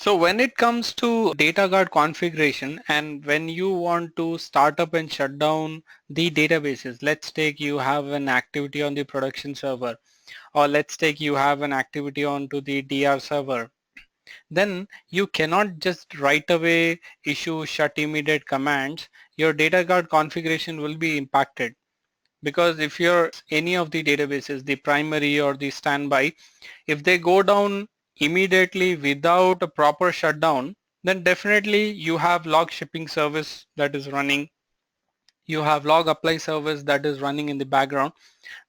So when it comes to data guard configuration and when you want to start up and shut down the databases, let's take you have an activity on the production server, or let's take you have an activity onto the DR server, then you cannot just right away issue shut immediate commands. Your data guard configuration will be impacted, because if you're any of the databases, the primary or the standby, if they go down immediately without a proper shutdown, then definitely you have log shipping service that is running, you have log apply service that is running in the background,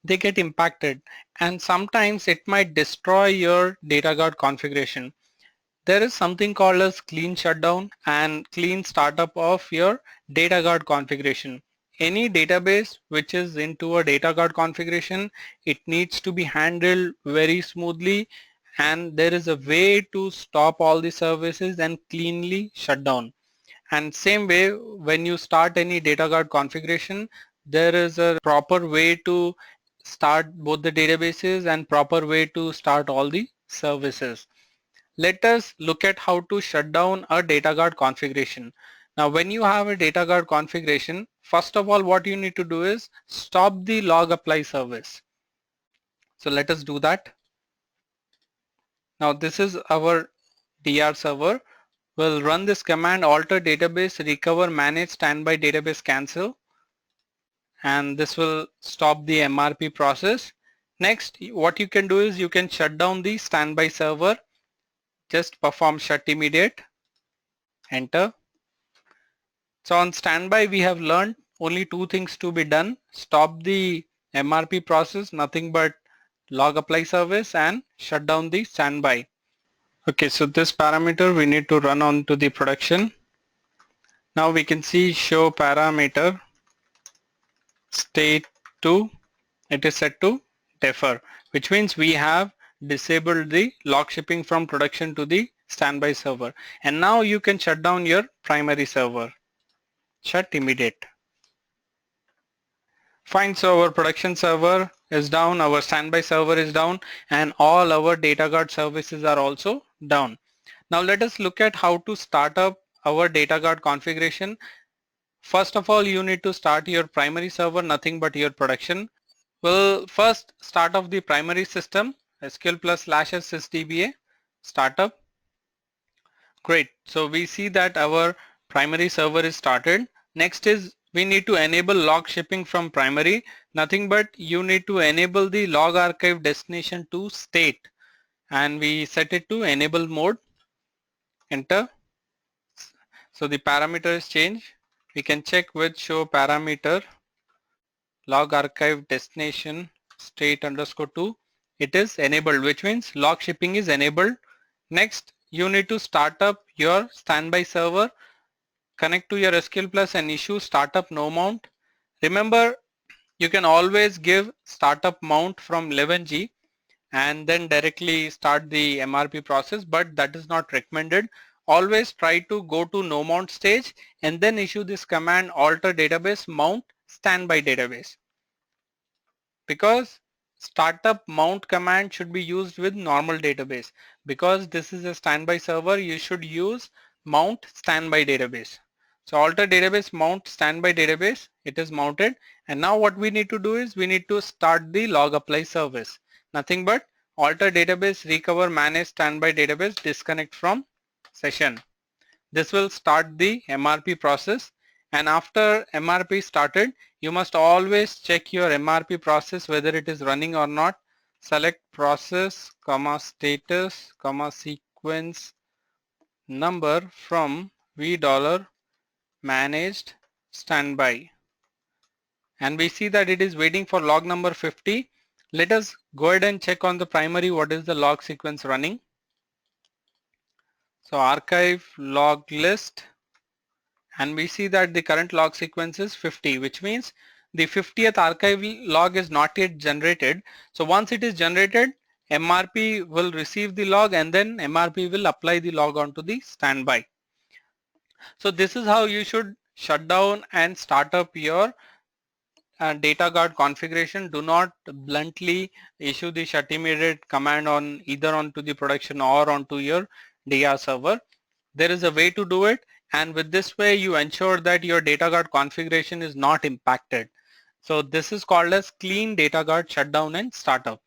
they get impacted, and sometimes it might destroy your data guard configuration. There is something called as clean shutdown and clean startup of your data guard configuration. Any database which is into a data guard configuration, it needs to be handled very smoothly, and there is a way to stop all the services and cleanly shut down. And same way, when you start any data guard configuration, there is a proper way to start both the databases and proper way to start all the services. Let us look at how to shut down a data guard configuration. Now when you have a data guard configuration, first of all what you need to do is stop the log apply service. So let us do that. Now this is our DR server. We'll run this command alter database recover manage standby database cancel, and this will stop the MRP process. Next, what you can do is you can shut down the standby server. Just perform shut immediate, enter. So on standby we have learned only two things to be done: stop the MRP process, nothing but log apply service, and shut down the standby. Okay, so this parameter we need to run on to the production. Now we can see show parameter state to, it is set to defer, which means we have disabled the log shipping from production to the standby server. And now you can shut down your primary server. Shut immediate. Fine, so our production server is down, our standby server is down, and all our data guard services are also down. Now let us look at how to start up our data guard configuration. First of all, you need to start your primary server, nothing but your production. We'll first start off the primary system, SQL plus /s sysdba startup. Great, so we see that our primary server is started. Next is we need to enable log shipping from primary. Nothing but you need to enable the log archive destination to state, and we set it to enable mode. Enter. So the parameter is changed. We can check with show parameter log archive destination state underscore 2. It is enabled, which means log shipping is enabled. Next, you need to start up your standby server, connect to your SQL plus and issue startup no mount. Remember, you can always give startup mount from 11G and then directly start the MRP process, but that is not recommended. Always try to go to no mount stage and then issue this command alter database mount standby database, because startup mount command should be used with normal database. Because this is a standby server, you should use mount standby database. So alter database mount standby database, it is mounted, and now what we need to do is we need to start the log apply service. Nothing but alter database recover manage standby database disconnect from session. This will start the MRP process, and after MRP started, you must always check your MRP process whether it is running or not. Select process, status, sequence number from v $managed standby, and we see that it is waiting for log number 50. Let us go ahead and check on the primary what is the log sequence running. So archive log list, and we see that the current log sequence is 50, which means the 50th archive log is not yet generated. So once it is generated, MRP will receive the log and then MRP will apply the log onto the standby. So this is how you should shut down and start up your data guard configuration. Do not bluntly issue the shut immediate command on either onto the production or onto your DR server. There is a way to do it, and with this way you ensure that your data guard configuration is not impacted. So this is called as clean data guard shutdown and startup.